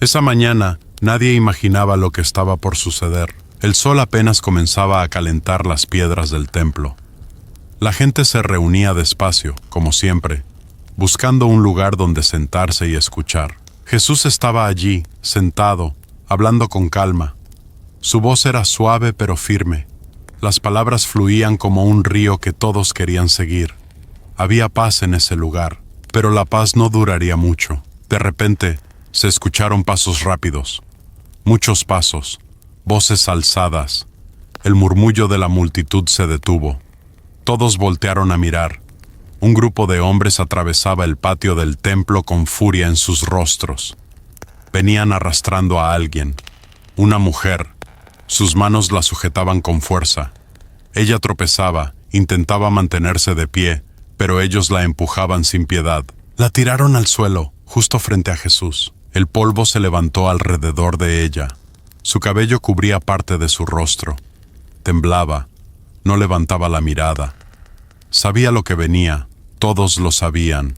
Esa mañana, nadie imaginaba lo que estaba por suceder. El sol apenas comenzaba a calentar las piedras del templo. La gente se reunía despacio, como siempre, buscando un lugar donde sentarse y escuchar. Jesús estaba allí, sentado, hablando con calma. Su voz era suave pero firme. Las palabras fluían como un río que todos querían seguir. Había paz en ese lugar, pero la paz no duraría mucho. De repente, se escucharon pasos rápidos. Muchos pasos, voces alzadas. El murmullo de la multitud se detuvo. Todos voltearon a mirar. Un grupo de hombres atravesaba el patio del templo con furia en sus rostros. Venían arrastrando a alguien, una mujer. Sus manos la sujetaban con fuerza. Ella tropezaba, intentaba mantenerse de pie, pero ellos la empujaban sin piedad. La tiraron al suelo, justo frente a Jesús. El polvo se levantó alrededor de ella. Su cabello cubría parte de su rostro. Temblaba, no levantaba la mirada. Sabía lo que venía, todos lo sabían.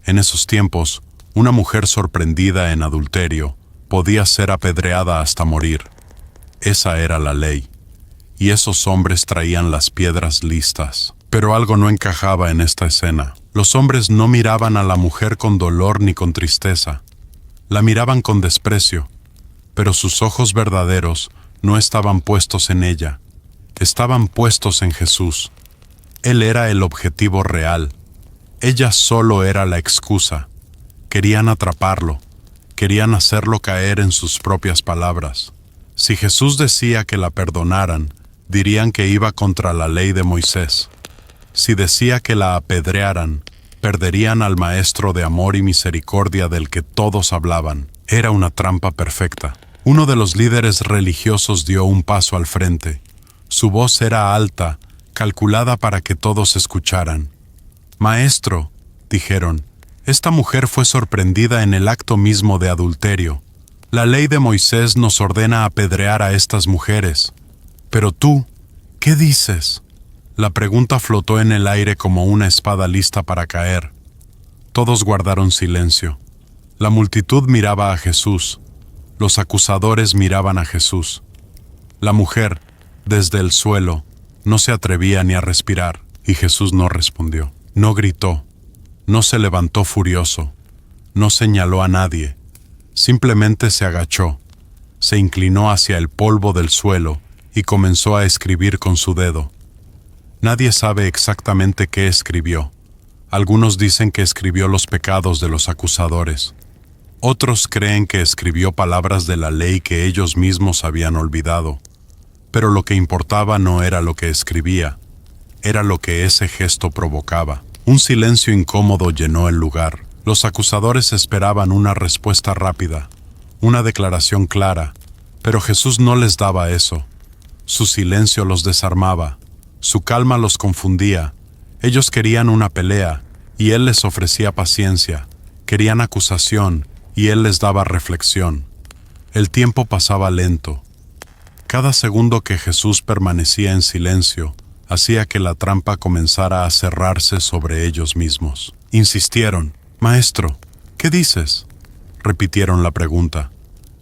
En esos tiempos, una mujer sorprendida en adulterio podía ser apedreada hasta morir. Esa era la ley, y esos hombres traían las piedras listas. Pero algo no encajaba en esta escena. Los hombres no miraban a la mujer con dolor ni con tristeza. La miraban con desprecio, pero sus ojos verdaderos no estaban puestos en ella. Estaban puestos en Jesús. Él era el objetivo real. Ella solo era la excusa. Querían atraparlo. Querían hacerlo caer en sus propias palabras. Si Jesús decía que la perdonaran, dirían que iba contra la ley de Moisés. Si decía que la apedrearan, perderían al Maestro de amor y misericordia del que todos hablaban. Era una trampa perfecta. Uno de los líderes religiosos dio un paso al frente. Su voz era alta, calculada para que todos escucharan. «Maestro», dijeron, «esta mujer fue sorprendida en el acto mismo de adulterio. La ley de Moisés nos ordena apedrear a estas mujeres. Pero tú, ¿qué dices?». La pregunta flotó en el aire como una espada lista para caer. Todos guardaron silencio. La multitud miraba a Jesús. Los acusadores miraban a Jesús. La mujer, desde el suelo, no se atrevía ni a respirar, y Jesús no respondió. No gritó, no se levantó furioso, no señaló a nadie. Simplemente se agachó, se inclinó hacia el polvo del suelo y comenzó a escribir con su dedo. Nadie sabe exactamente qué escribió. Algunos dicen que escribió los pecados de los acusadores. Otros creen que escribió palabras de la ley que ellos mismos habían olvidado. Pero lo que importaba no era lo que escribía, era lo que ese gesto provocaba. Un silencio incómodo llenó el lugar. Los acusadores esperaban una respuesta rápida, una declaración clara, pero Jesús no les daba eso. Su silencio los desarmaba, su calma los confundía. Ellos querían una pelea, y Él les ofrecía paciencia. Querían acusación, y Él les daba reflexión. El tiempo pasaba lento. Cada segundo que Jesús permanecía en silencio, hacía que la trampa comenzara a cerrarse sobre ellos mismos. Insistieron. «Maestro, ¿qué dices?». Repitieron la pregunta.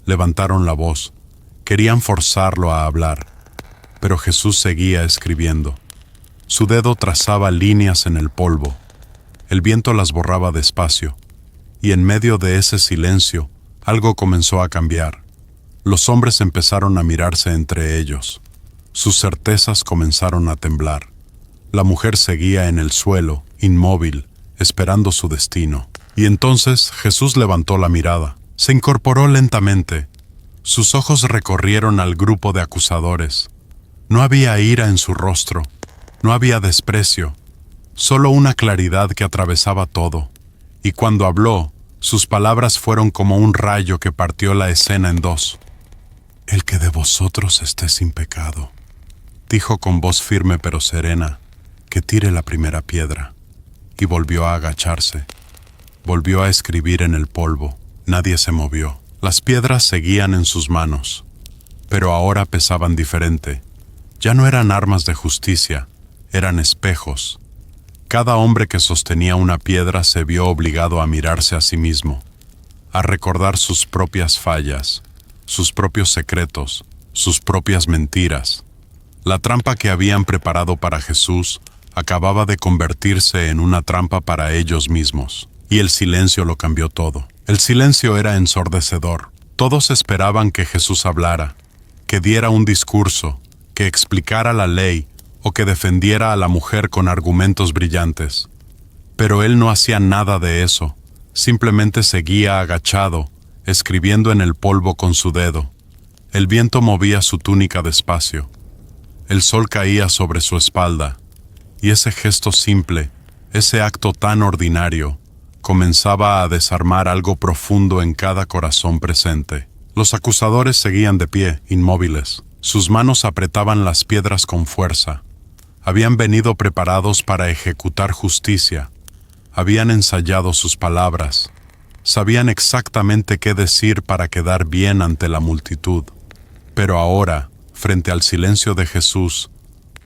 Levantaron la voz. Querían forzarlo a hablar. Pero Jesús seguía escribiendo. Su dedo trazaba líneas en el polvo. El viento las borraba despacio. Y en medio de ese silencio, algo comenzó a cambiar. Los hombres empezaron a mirarse entre ellos. Sus certezas comenzaron a temblar. La mujer seguía en el suelo, inmóvil, esperando su destino. Y entonces Jesús levantó la mirada. Se incorporó lentamente. Sus ojos recorrieron al grupo de acusadores. No había ira en su rostro. No había desprecio. Solo una claridad que atravesaba todo. Y cuando habló, sus palabras fueron como un rayo que partió la escena en dos. «El que de vosotros esté sin pecado», dijo con voz firme pero serena, «que tire la primera piedra». Y volvió a agacharse. Volvió a escribir en el polvo. Nadie se movió. Las piedras seguían en sus manos. Pero ahora pesaban diferente. Ya no eran armas de justicia, eran espejos. Cada hombre que sostenía una piedra se vio obligado a mirarse a sí mismo. a recordar sus propias fallas, sus propios secretos, sus propias mentiras. La trampa que habían preparado para Jesús acababa de convertirse en una trampa para ellos mismos, y el silencio lo cambió todo. El silencio era ensordecedor. Todos esperaban que Jesús hablara, que diera un discurso, que explicara la ley o que defendiera a la mujer con argumentos brillantes. Pero él no hacía nada de eso, simplemente seguía agachado, escribiendo en el polvo con su dedo. El viento movía su túnica despacio. El sol caía sobre su espalda, y ese gesto simple, ese acto tan ordinario, comenzaba a desarmar algo profundo en cada corazón presente. Los acusadores seguían de pie, inmóviles. Sus manos apretaban las piedras con fuerza. Habían venido preparados para ejecutar justicia. Habían ensayado sus palabras. Sabían exactamente qué decir para quedar bien ante la multitud. Pero ahora, frente al silencio de Jesús,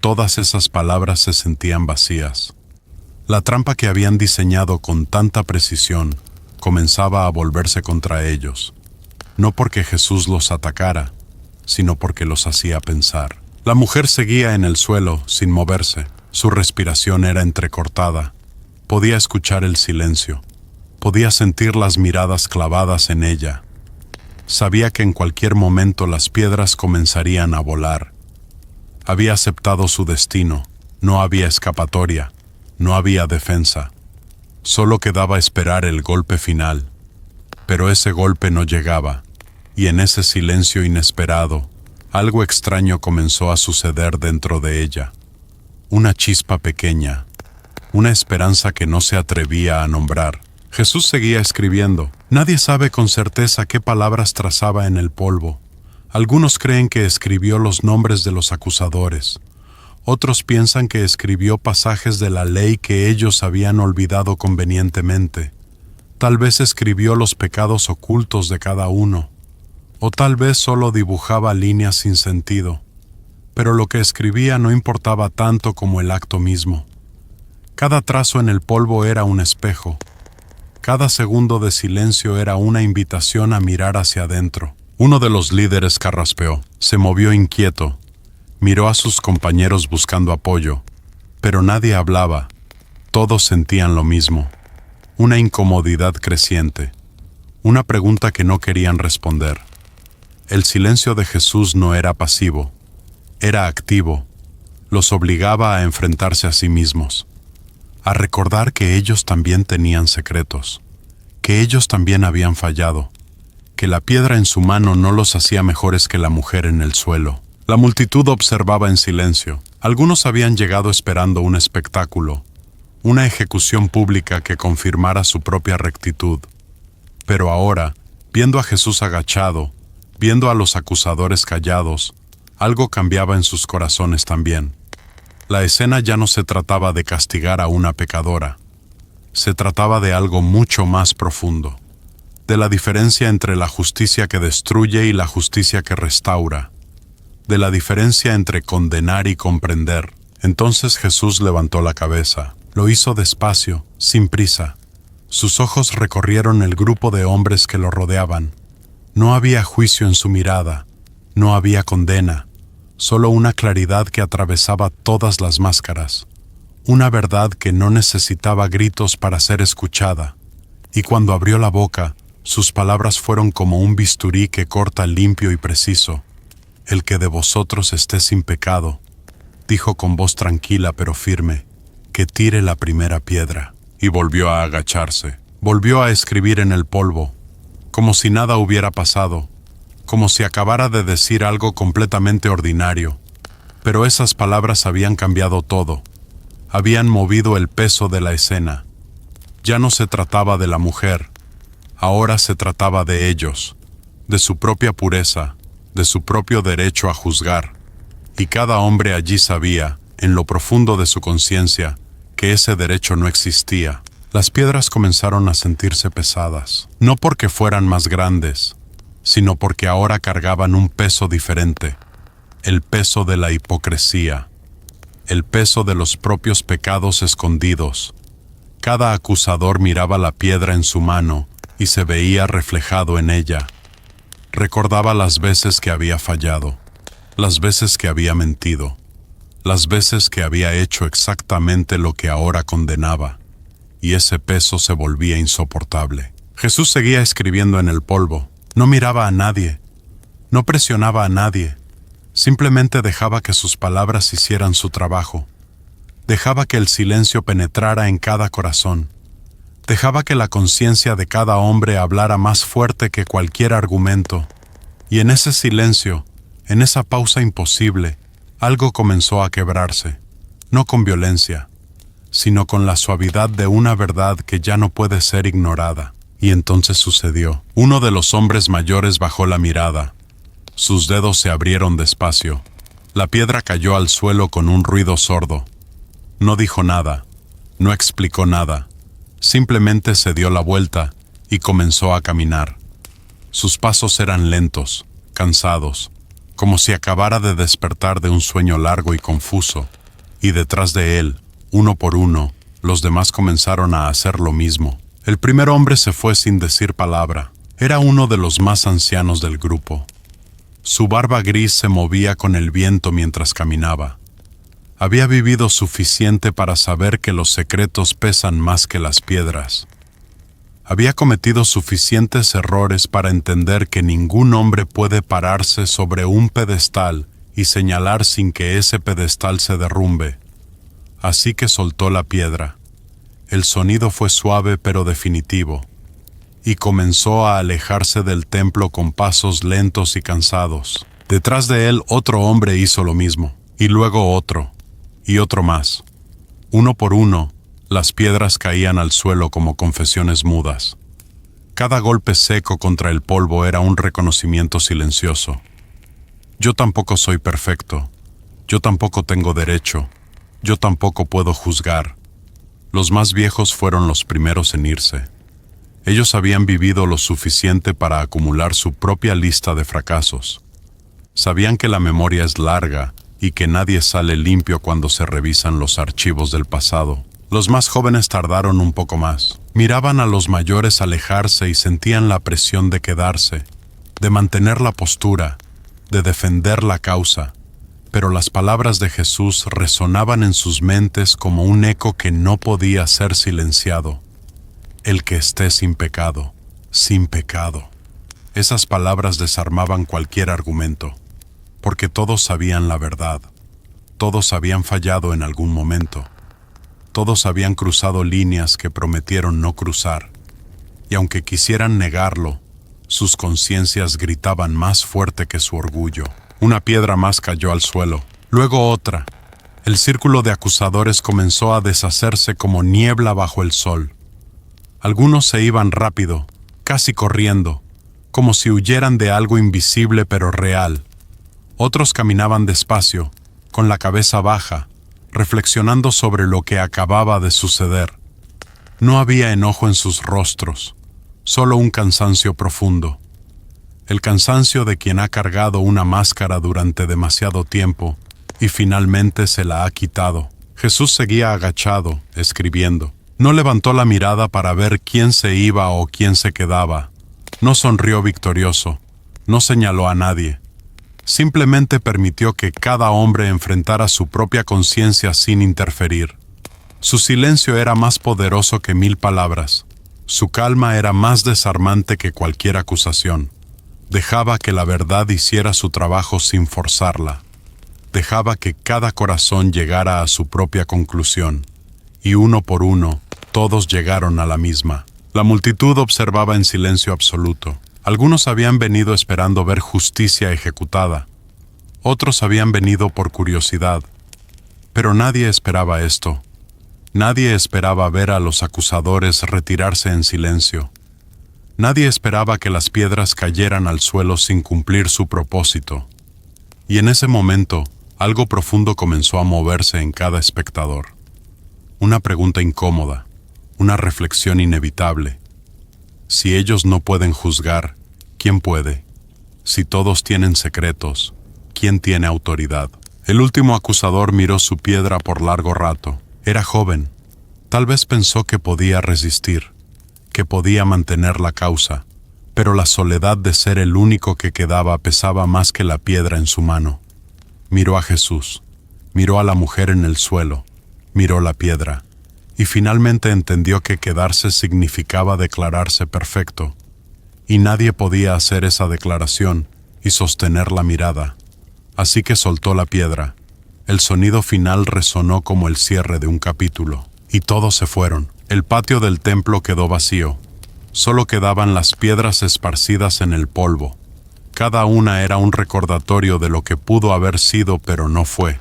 todas esas palabras se sentían vacías. La trampa que habían diseñado con tanta precisión comenzaba a volverse contra ellos, no porque Jesús los atacara, sino porque los hacía pensar. La mujer seguía en el suelo, sin moverse. Su respiración era entrecortada. Podía escuchar el silencio. Podía sentir las miradas clavadas en ella. Sabía que en cualquier momento las piedras comenzarían a volar. Había aceptado su destino. No había escapatoria. No había defensa. Solo quedaba esperar el golpe final. Pero ese golpe no llegaba, y en ese silencio inesperado, algo extraño comenzó a suceder dentro de ella. Una chispa pequeña, una esperanza que no se atrevía a nombrar. Jesús seguía escribiendo. Nadie sabe con certeza qué palabras trazaba en el polvo. Algunos creen que escribió los nombres de los acusadores. Otros piensan que escribió pasajes de la ley que ellos habían olvidado convenientemente. Tal vez escribió los pecados ocultos de cada uno. O tal vez solo dibujaba líneas sin sentido. Pero lo que escribía no importaba tanto como el acto mismo. Cada trazo en el polvo era un espejo. Cada segundo de silencio era una invitación a mirar hacia adentro. Uno de los líderes carraspeó, se movió inquieto, miró a sus compañeros buscando apoyo, pero nadie hablaba. Todos sentían lo mismo, una incomodidad creciente, una pregunta que no querían responder. El silencio de Jesús no era pasivo, era activo, los obligaba a enfrentarse a sí mismos, a recordar que ellos también tenían secretos, que ellos también habían fallado, que la piedra en su mano no los hacía mejores que la mujer en el suelo. La multitud observaba en silencio. Algunos habían llegado esperando un espectáculo, una ejecución pública que confirmara su propia rectitud. Pero ahora, viendo a Jesús agachado, viendo a los acusadores callados, algo cambiaba en sus corazones también. La escena ya no se trataba de castigar a una pecadora. Se trataba de algo mucho más profundo, de la diferencia entre la justicia que destruye y la justicia que restaura, de la diferencia entre condenar y comprender. Entonces Jesús levantó la cabeza. Lo hizo despacio, sin prisa. Sus ojos recorrieron el grupo de hombres que lo rodeaban. No había juicio en su mirada, no había condena, solo una claridad que atravesaba todas las máscaras, una verdad que no necesitaba gritos para ser escuchada. Y cuando abrió la boca, sus palabras fueron como un bisturí que corta limpio y preciso. El que de vosotros esté sin pecado, dijo con voz tranquila pero firme, que tire la primera piedra. Y volvió a agacharse, volvió a escribir en el polvo, como si nada hubiera pasado, como si acabara de decir algo completamente ordinario. Pero esas palabras habían cambiado todo, habían movido el peso de la escena. Ya no se trataba de la mujer, ahora se trataba de ellos, de su propia pureza, de su propio derecho a juzgar. Y cada hombre allí sabía, en lo profundo de su conciencia, que ese derecho no existía. Las piedras comenzaron a sentirse pesadas, no porque fueran más grandes, sino porque ahora cargaban un peso diferente, el peso de la hipocresía, el peso de los propios pecados escondidos. Cada acusador miraba la piedra en su mano y se veía reflejado en ella. Recordaba las veces que había fallado, las veces que había mentido, las veces que había hecho exactamente lo que ahora condenaba, y ese peso se volvía insoportable. Jesús seguía escribiendo en el polvo. No miraba a nadie, no presionaba a nadie, simplemente dejaba que sus palabras hicieran su trabajo. Dejaba que el silencio penetrara en cada corazón. Dejaba que la conciencia de cada hombre hablara más fuerte que cualquier argumento. Y en ese silencio, en esa pausa imposible, algo comenzó a quebrarse, no con violencia, sino con la suavidad de una verdad que ya no puede ser ignorada. Y entonces sucedió. Uno de los hombres mayores bajó la mirada. Sus dedos se abrieron despacio. La piedra cayó al suelo con un ruido sordo. No dijo nada, no explicó nada. Simplemente se dio la vuelta y comenzó a caminar. Sus pasos eran lentos, cansados, como si acabara de despertar de un sueño largo y confuso. Y detrás de él, uno por uno, los demás comenzaron a hacer lo mismo. El primer hombre se fue sin decir palabra. Era uno de los más ancianos del grupo. Su barba gris se movía con el viento mientras caminaba. Había vivido suficiente para saber que los secretos pesan más que las piedras. Había cometido suficientes errores para entender que ningún hombre puede pararse sobre un pedestal y señalar sin que ese pedestal se derrumbe. Así que soltó la piedra. El sonido fue suave pero definitivo, y comenzó a alejarse del templo con pasos lentos y cansados. Detrás de él otro hombre hizo lo mismo, y luego otro, y otro más. Uno por uno, las piedras caían al suelo como confesiones mudas. Cada golpe seco contra el polvo era un reconocimiento silencioso. Yo tampoco soy perfecto, yo tampoco tengo derecho, yo tampoco puedo juzgar. Los más viejos fueron los primeros en irse. Ellos habían vivido lo suficiente para acumular su propia lista de fracasos. Sabían que la memoria es larga y que nadie sale limpio cuando se revisan los archivos del pasado. Los más jóvenes tardaron un poco más. Miraban a los mayores alejarse y sentían la presión de quedarse, de mantener la postura, de defender la causa. Pero las palabras de Jesús resonaban en sus mentes como un eco que no podía ser silenciado. El que esté sin pecado, sin pecado. Esas palabras desarmaban cualquier argumento, porque todos sabían la verdad. Todos habían fallado en algún momento. Todos habían cruzado líneas que prometieron no cruzar. Y aunque quisieran negarlo, sus conciencias gritaban más fuerte que su orgullo. Una piedra más cayó al suelo, luego otra. El círculo de acusadores comenzó a deshacerse como niebla bajo el sol. Algunos se iban rápido, casi corriendo, como si huyeran de algo invisible pero real. Otros caminaban despacio, con la cabeza baja, reflexionando sobre lo que acababa de suceder. No había enojo en sus rostros, solo un cansancio profundo. El cansancio de quien ha cargado una máscara durante demasiado tiempo y finalmente se la ha quitado. Jesús seguía agachado, escribiendo. No levantó la mirada para ver quién se iba o quién se quedaba. No sonrió victorioso, no señaló a nadie. Simplemente permitió que cada hombre enfrentara su propia conciencia sin interferir. Su silencio era más poderoso que 1000 palabras. Su calma era más desarmante que cualquier acusación. Dejaba que la verdad hiciera su trabajo sin forzarla. Dejaba que cada corazón llegara a su propia conclusión. Y uno por uno, todos llegaron a la misma. La multitud observaba en silencio absoluto. Algunos habían venido esperando ver justicia ejecutada. Otros habían venido por curiosidad. Pero nadie esperaba esto. Nadie esperaba ver a los acusadores retirarse en silencio. Nadie esperaba que las piedras cayeran al suelo sin cumplir su propósito. Y en ese momento, algo profundo comenzó a moverse en cada espectador. Una pregunta incómoda, una reflexión inevitable. Si ellos no pueden juzgar, ¿quién puede? Si todos tienen secretos, ¿quién tiene autoridad? El último acusador miró su piedra por largo rato. Era joven. Tal vez pensó que podía resistir. que podía mantener la causa, pero la soledad de ser el único que quedaba pesaba más que la piedra en su mano. Miró a Jesús, miró a la mujer en el suelo, miró la piedra, y finalmente entendió que quedarse significaba declararse perfecto, y nadie podía hacer esa declaración y sostener la mirada. Así que soltó la piedra. El sonido final resonó como el cierre de un capítulo, y todos se fueron. El patio del templo quedó vacío. Solo quedaban las piedras esparcidas en el polvo. Cada una era un recordatorio de lo que pudo haber sido pero no fue.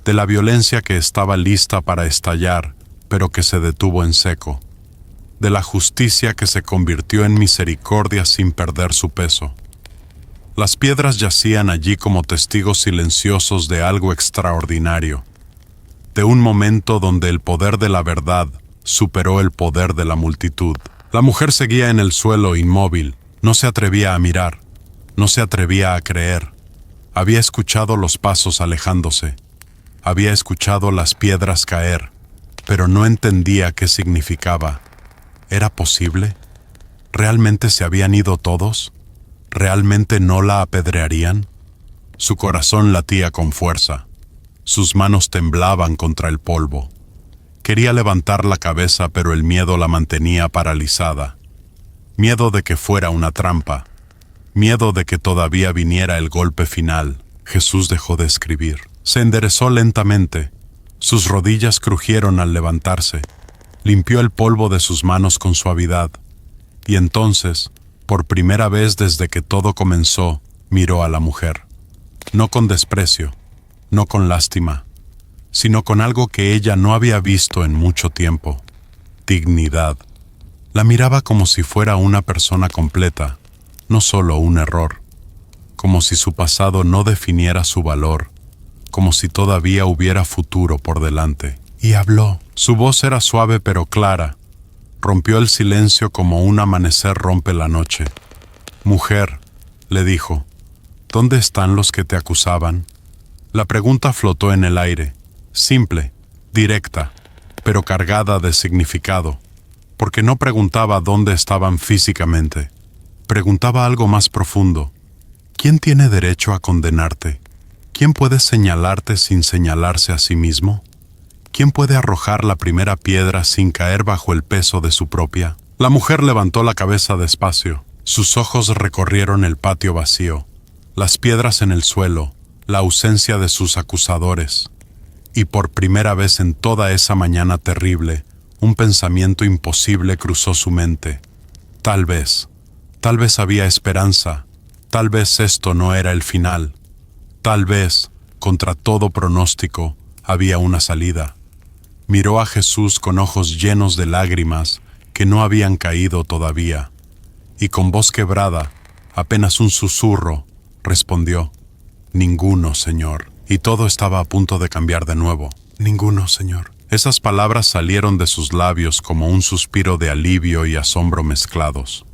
De la violencia que estaba lista para estallar, pero que se detuvo en seco. De la justicia que se convirtió en misericordia sin perder su peso. Las piedras yacían allí como testigos silenciosos de algo extraordinario, de un momento donde el poder de la verdad superó el poder de la multitud. La mujer seguía en el suelo inmóvil, no se atrevía a mirar, no se atrevía a creer. Había escuchado los pasos alejándose, había escuchado las piedras caer, pero no entendía qué significaba. ¿Era posible? ¿Realmente se habían ido todos? ¿Realmente no la apedrearían? Su corazón latía con fuerza. Sus manos temblaban contra el polvo. Quería levantar la cabeza, pero el miedo la mantenía paralizada. Miedo de que fuera una trampa. Miedo de que todavía viniera el golpe final. Jesús dejó de escribir. Se enderezó lentamente. Sus rodillas crujieron al levantarse. Limpió el polvo de sus manos con suavidad. Y entonces, por primera vez desde que todo comenzó, miró a la mujer. No con desprecio, no con lástima, sino con algo que ella no había visto en mucho tiempo: dignidad. La miraba como si fuera una persona completa, no solo un error, como si su pasado no definiera su valor, como si todavía hubiera futuro por delante. Y habló. Su voz era suave pero clara. Rompió el silencio como un amanecer rompe la noche. «Mujer», le dijo, «¿dónde están los que te acusaban?» La pregunta flotó en el aire, simple, directa, pero cargada de significado, porque no preguntaba dónde estaban físicamente. Preguntaba algo más profundo. ¿Quién tiene derecho a condenarte? ¿Quién puede señalarte sin señalarse a sí mismo? ¿Quién puede arrojar la primera piedra sin caer bajo el peso de su propia? La mujer levantó la cabeza despacio. Sus ojos recorrieron el patio vacío, las piedras en el suelo, la ausencia de sus acusadores. Y por primera vez en toda esa mañana terrible, un pensamiento imposible cruzó su mente. Tal vez había esperanza, tal vez esto no era el final. Tal vez, contra todo pronóstico, había una salida. Miró a Jesús con ojos llenos de lágrimas que no habían caído todavía, y con voz quebrada, apenas un susurro, respondió: «Ninguno, Señor». Y todo estaba a punto de cambiar de nuevo. «Ninguno, Señor». Esas palabras salieron de sus labios como un suspiro de alivio y asombro mezclados.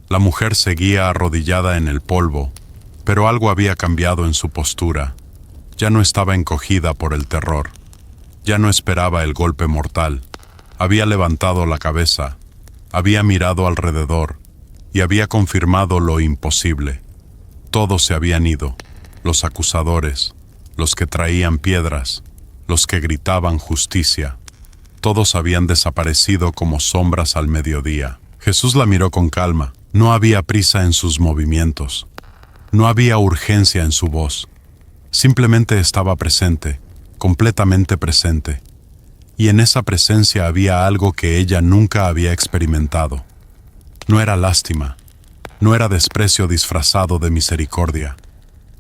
La mujer seguía arrodillada en el polvo, pero algo había cambiado en su postura. Ya no estaba encogida por el terror. Ya no esperaba el golpe mortal. Había levantado la cabeza, había mirado alrededor y había confirmado lo imposible. Todos se habían ido, los acusadores, los que traían piedras, los que gritaban justicia. Todos habían desaparecido como sombras al mediodía. Jesús la miró con calma. No había prisa en sus movimientos. No había urgencia en su voz. Simplemente estaba presente, completamente presente. Y en esa presencia había algo que ella nunca había experimentado. No era lástima, no era desprecio disfrazado de misericordia.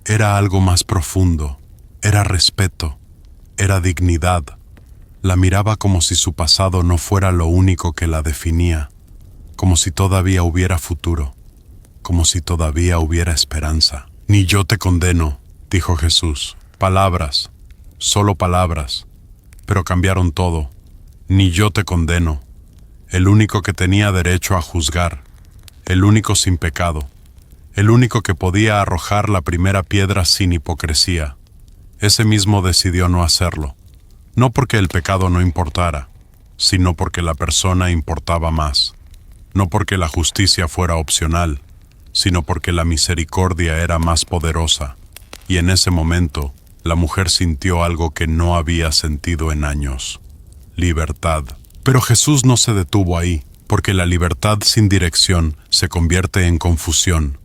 Era algo más profundo, era respeto, era dignidad. La miraba como si su pasado no fuera lo único que la definía, como si todavía hubiera futuro, como si todavía hubiera esperanza. «Ni yo te condeno», dijo Jesús. Palabras, solo palabras, pero cambiaron todo. «Ni yo te condeno». El único que tenía derecho a juzgar, el único sin pecado, el único que podía arrojar la primera piedra sin hipocresía. Ese mismo decidió no hacerlo, no porque el pecado no importara, sino porque la persona importaba más. no porque la justicia fuera opcional, sino porque la misericordia era más poderosa. Y en ese momento, la mujer sintió algo que no había sentido en años: libertad. Pero Jesús no se detuvo ahí, porque la libertad sin dirección se convierte en confusión,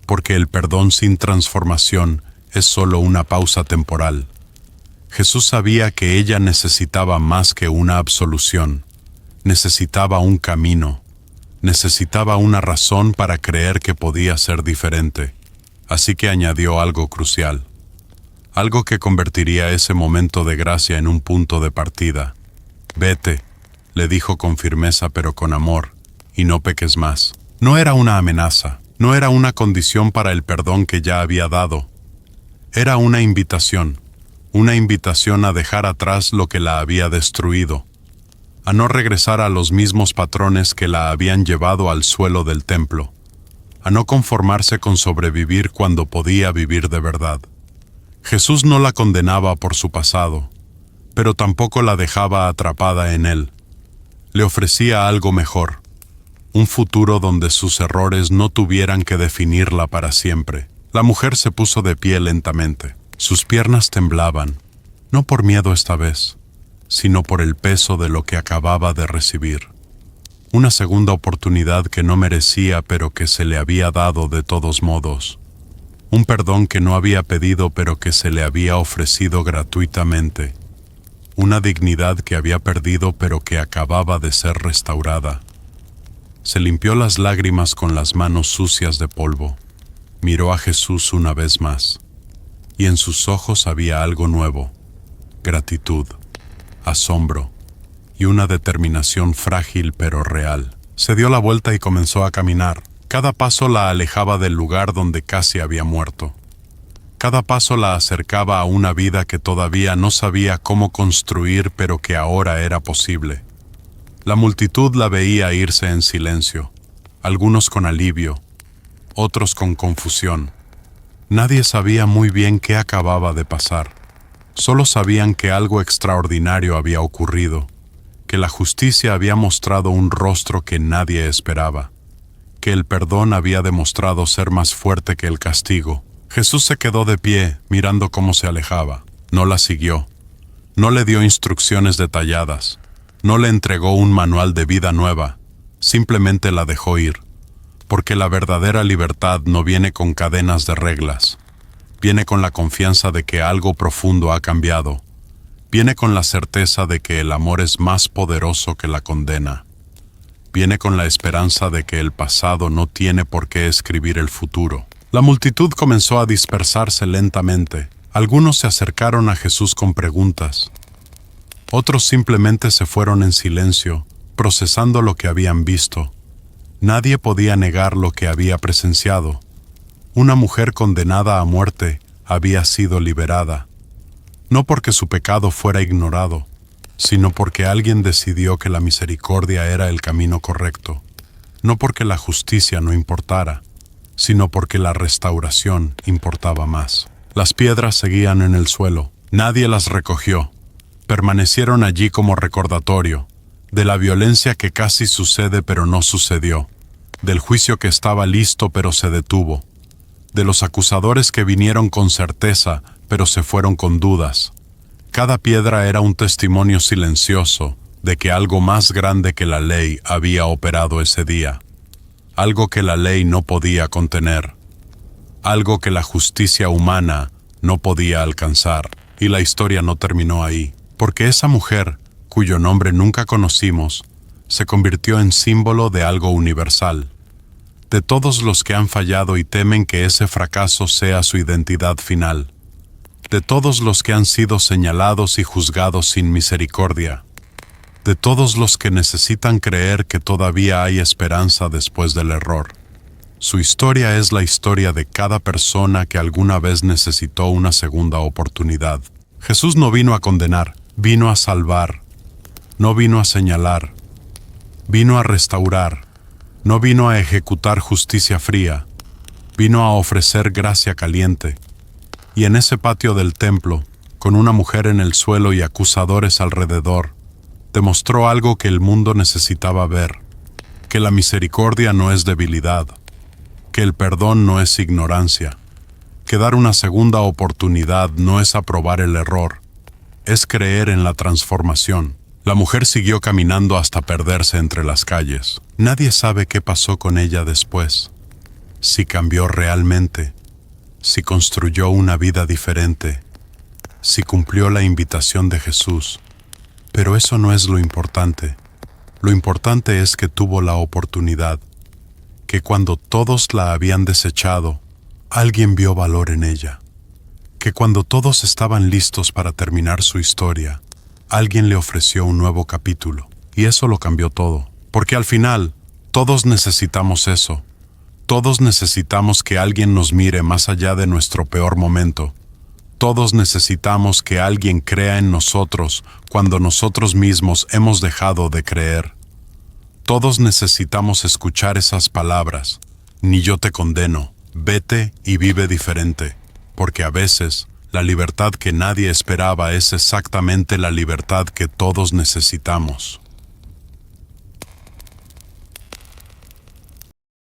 porque el perdón sin transformación es solo una pausa temporal. Jesús sabía que ella necesitaba más que una absolución, necesitaba un camino, necesitaba una razón para creer que podía ser diferente. Así que añadió algo crucial, algo que convertiría ese momento de gracia en un punto de partida. Vete, le dijo con firmeza pero con amor, y no peques más. No era una amenaza, no era una condición para el perdón que ya había dado. Era una invitación a dejar atrás lo que la había destruido, a no regresar a los mismos patrones que la habían llevado al suelo del templo, a no conformarse con sobrevivir cuando podía vivir de verdad. Jesús no la condenaba por su pasado, pero tampoco la dejaba atrapada en él. Le ofrecía algo mejor, un futuro donde sus errores no tuvieran que definirla para siempre. La mujer se puso de pie lentamente. Sus piernas temblaban, no por miedo esta vez, sino por el peso de lo que acababa de recibir. Una segunda oportunidad que no merecía pero que se le había dado de todos modos. Un perdón que no había pedido pero que se le había ofrecido gratuitamente. Una dignidad que había perdido pero que acababa de ser restaurada. Se limpió las lágrimas con las manos sucias de polvo. Miró a Jesús una vez más. Y en sus ojos había algo nuevo: gratitud, asombro y una determinación frágil pero real. Se dio la vuelta y comenzó a caminar. Cada paso la alejaba del lugar donde casi había muerto. Cada paso la acercaba a una vida que todavía no sabía cómo construir, pero que ahora era posible. La multitud la veía irse en silencio, algunos con alivio, otros con confusión. Nadie sabía muy bien qué acababa de pasar. Solo sabían que algo extraordinario había ocurrido, que la justicia había mostrado un rostro que nadie esperaba, que el perdón había demostrado ser más fuerte que el castigo. Jesús se quedó de pie, mirando cómo se alejaba. No la siguió. No le dio instrucciones detalladas. No le entregó un manual de vida nueva. Simplemente la dejó ir. Porque la verdadera libertad no viene con cadenas de reglas. Viene con la confianza de que algo profundo ha cambiado. Viene con la certeza de que el amor es más poderoso que la condena. Viene con la esperanza de que el pasado no tiene por qué escribir el futuro. La multitud comenzó a dispersarse lentamente. Algunos se acercaron a Jesús con preguntas. Otros simplemente se fueron en silencio, procesando lo que habían visto. Nadie podía negar lo que había presenciado. Una mujer condenada a muerte había sido liberada. No porque su pecado fuera ignorado, sino porque alguien decidió que la misericordia era el camino correcto. No porque la justicia no importara, sino porque la restauración importaba más. Las piedras seguían en el suelo. Nadie las recogió. Permanecieron allí como recordatorio de la violencia que casi sucede pero no sucedió, del juicio que estaba listo pero se detuvo, de los acusadores que vinieron con certeza pero se fueron con dudas. Cada piedra era un testimonio silencioso de que algo más grande que la ley había operado ese día. Algo que la ley no podía contener, algo que la justicia humana no podía alcanzar. Y la historia no terminó ahí, porque esa mujer, cuyo nombre nunca conocimos, se convirtió en símbolo de algo universal, de todos los que han fallado y temen que ese fracaso sea su identidad final, de todos los que han sido señalados y juzgados sin misericordia, de todos los que necesitan creer que todavía hay esperanza después del error. Su historia es la historia de cada persona que alguna vez necesitó una segunda oportunidad. Jesús no vino a condenar, vino a salvar. No vino a señalar, vino a restaurar. No vino a ejecutar justicia fría, vino a ofrecer gracia caliente. Y en ese patio del templo, con una mujer en el suelo y acusadores alrededor, demostró algo que el mundo necesitaba ver. que la misericordia no es debilidad, que el perdón no es ignorancia, que dar una segunda oportunidad no es aprobar el error, es creer en la transformación. La mujer siguió caminando hasta perderse entre las calles. Nadie sabe qué pasó con ella después, si cambió realmente, si construyó una vida diferente, si cumplió la invitación de Jesús. Pero eso no es lo importante. Lo importante es que tuvo la oportunidad, que cuando todos la habían desechado, alguien vio valor en ella, que cuando todos estaban listos para terminar su historia, alguien le ofreció un nuevo capítulo. Y eso lo cambió todo, porque al final, todos necesitamos eso. Todos necesitamos que alguien nos mire más allá de nuestro peor momento. Todos necesitamos que alguien crea en nosotros cuando nosotros mismos hemos dejado de creer. Todos necesitamos escuchar esas palabras: ni yo te condeno, vete y vive diferente, porque a veces la libertad que nadie esperaba es exactamente la libertad que todos necesitamos.